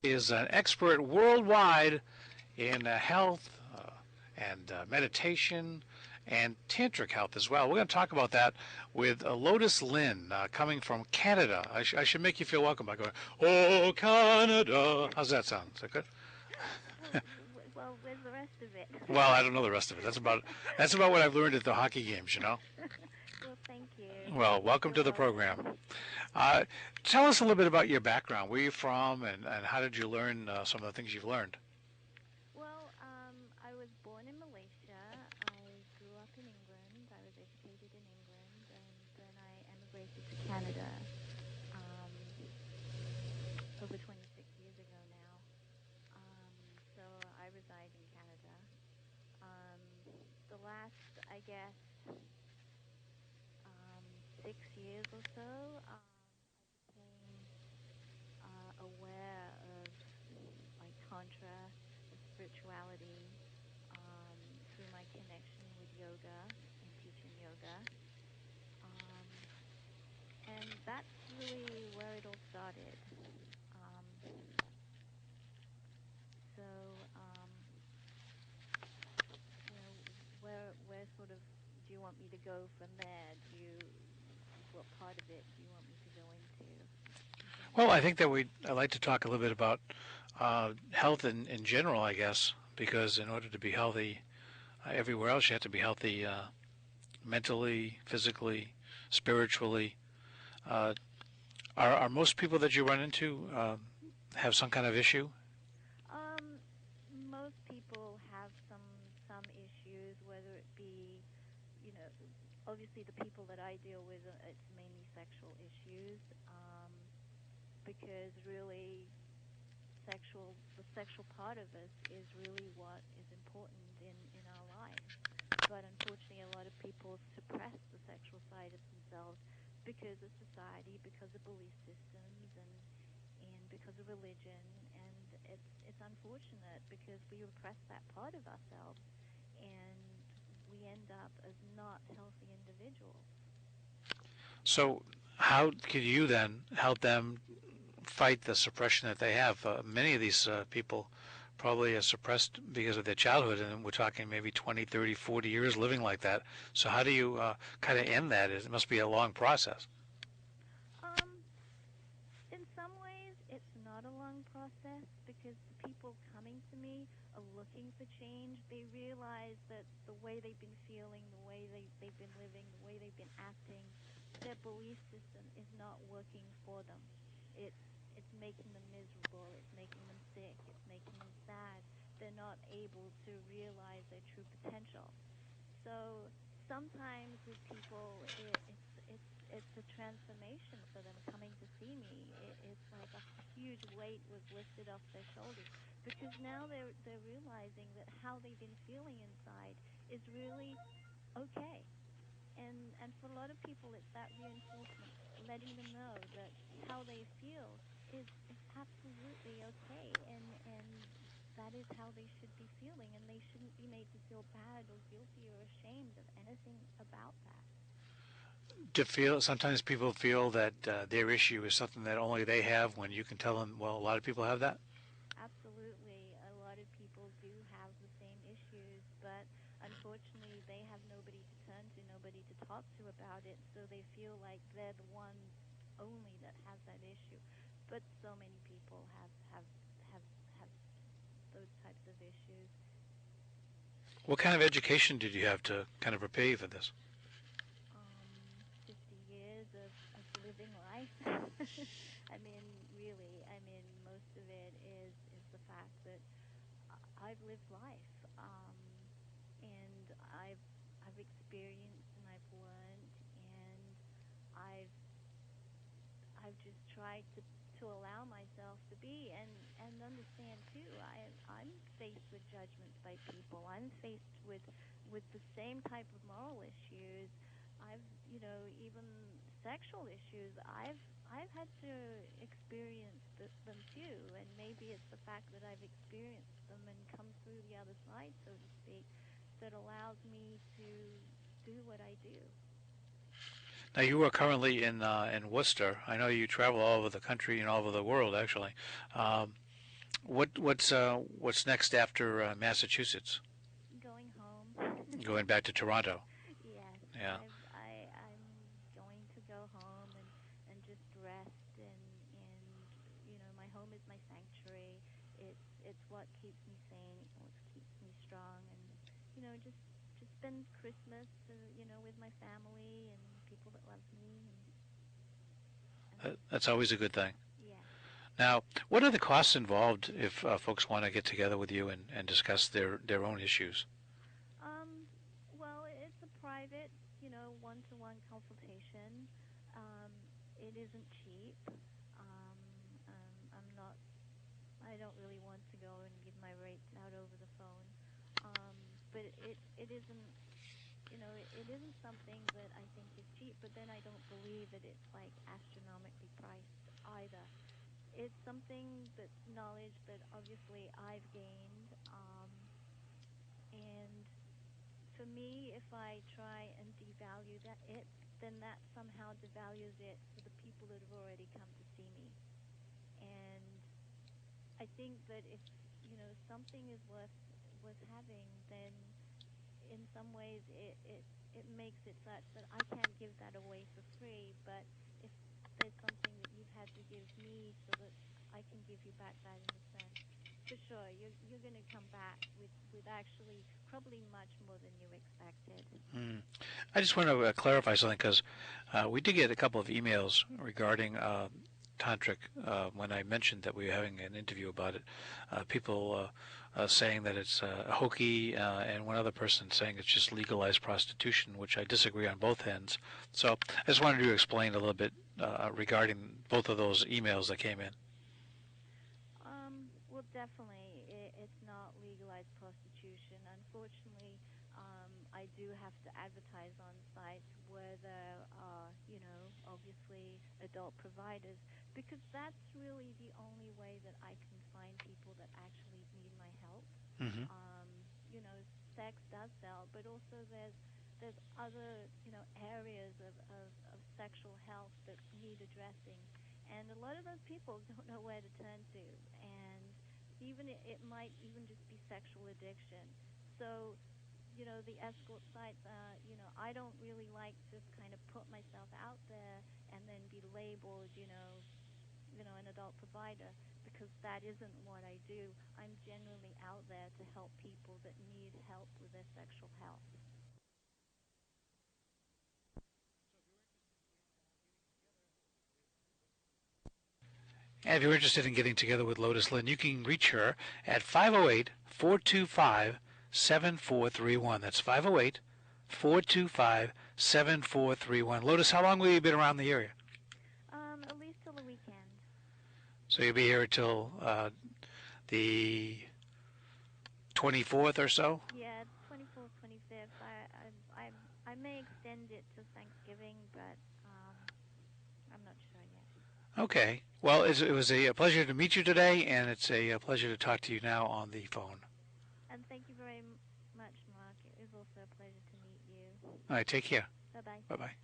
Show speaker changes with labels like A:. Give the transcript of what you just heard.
A: Is an expert worldwide in health and meditation and tantric health as well. We're going to talk about that with Lotus Lin, coming from Canada. I should make you feel welcome by going, "Oh, Canada." How's that sound? Is that good?
B: Well, where's the rest of it?
A: Well, I don't know the rest of it. That's about what I've learned at the hockey games.
B: Well, thank you.
A: Well, welcome
B: You're
A: to the program.
B: welcome.
A: Uh, Tell us a little bit about your background. Where are you from, and how did you learn some of the things you've learned?
B: Well, I was born in Malaysia. I grew up in England. I was educated in England, and then I emigrated to Canada over 26 years ago now. So I reside in Canada. The last, I guess, 6 years or so, I became aware of like tantra, of spirituality, through my connection with yoga and teaching yoga. Um, and that's really where it all started. Um, so, where sort of do you want me to go from there? What part of it do you want me to go into?
A: Well, I think that I'd like to talk a little bit about health in general, I guess, because in order to be healthy everywhere else, you have to be healthy mentally, physically, spiritually. Uh, are most people that you run into have some kind of issue?
B: Um, Most people have some issues, whether it be, you know, obviously the people that I deal with, it's mainly sexual issues, because really the sexual part of us is really what is important in our lives. But unfortunately, a lot of people suppress the sexual side of themselves because of society, because of belief systems, and because of religion. And it's unfortunate because we repress that part of ourselves, and we end up as not healthy individuals.
A: So, how could you then help them fight the suppression that they have? Many of these people probably are suppressed because of their childhood, and we're talking maybe 20, 30, 40 years living like that. So, how do you kind of end that? It must be a long process.
B: Um, In some ways, it's not a long process because the people coming to me are looking for change. They realize that the way they've been feeling, the way they've been living, the way they've been acting, their belief system is not working for them. It's it's making them miserable. It's making them sick. It's making them sad. They're not able to realize their true potential. So sometimes with people, it's a transformation for them coming to see me. It's like a huge weight was lifted off their shoulders because now they're realizing that how they've been feeling inside is really okay. And for a lot of people, it's that reinforcement, letting them know that how they feel is absolutely okay, and that is how they should be feeling, and they shouldn't be made to feel bad or guilty or ashamed of anything about that.
A: To feel sometimes people feel that their issue is something that only they have, when you can tell them, well, a lot of people have that.
B: Absolutely. A lot of people do have the same issues, but unfortunately, they have nobody to turn to, nobody to talk to about it, so they feel like they're the ones only that has that issue. But so many people have have those types of issues.
A: What kind of education did you have to kind of prepare you for this?
B: 50 years of living life. I mean, really, I mean, most of it is the fact that I've lived life, and I've experienced and I've learned, and I've I've just tried to allow myself to be and understand too. I'm faced with judgments by people. I'm faced with the same type of moral issues. I've, even sexual issues. I've had to experience them too, and maybe it's the fact that I've experienced them and come through the other side, so to speak, that allows me to do what I do.
A: Now, you are currently in Worcester. I know you travel all over the country and all over the world, actually. Um, What's next after Massachusetts?
B: Going home.
A: Going back to Toronto.
B: Yes,
A: Yeah.
B: I'm going to go home and just rest and my home is my sanctuary. It's what keeps me sane, what keeps me strong, and just spend Christmas with my family and people that love me and
A: That's always a good thing.
B: yeah.
A: Now, what are the costs involved if folks want to get together with you and discuss their own issues?
B: Well, it's a private, one-to-one consultation. Um, it isn't cheap. Um, I'm not. I don't really want to go and give my rates out over the phone. But it isn't. It isn't something that I think is cheap. But then I don't believe that it's like astronomically priced either. It's something that's knowledge that obviously I've gained. And for me, if I try and devalue then that somehow devalues it for the people that have already come to see me. And I think that if something is worth having, then in some ways it makes it such that I can't give that away for free. But if there's something that you've had to give me so that I can give you back that in a sense, for sure, you're going to come back with actually probably much more than you expected.
A: Hmm. I just want to clarify something because we did get a couple of emails regarding tantric when I mentioned that we were having an interview about it. People saying that it's hokey, and one other person saying it's just legalized prostitution, which I disagree on both ends. So I just wanted to explain a little bit regarding both of those emails that came in.
B: Well, definitely, it's not legalized prostitution. Unfortunately, I do have to advertise on sites where there are, obviously adult providers, because that's really the only way that I can find people that actually need my help.
A: Mm-hmm.
B: Um, you know, Sex does sell, but also there's other, areas of sexual health that need addressing. And a lot of those people don't know where to turn to. And even it might even just be sexual addiction. So, the escort sites, I don't really like to kind of put myself out there and then be labeled, an adult provider, because that isn't what I do. I'm genuinely out there to help people that need help with their sexual health.
A: And if you're interested in getting together with Lotus Lin, you can reach her at 508-425-7431. That's 508-425-7431. Lotus, how long will you be around the area?
B: At least till the weekend.
A: So you'll be here until the 24th or so?
B: Yeah, 24th, 25th. I may extend it to Thanksgiving, but I'm not sure yet.
A: Okay. Well, it was a pleasure to meet you today, and it's a pleasure to talk to you now on the phone.
B: And thank you very much, Mark. It was also a pleasure to meet you.
A: All right, take care.
B: Bye-bye.
A: Bye-bye.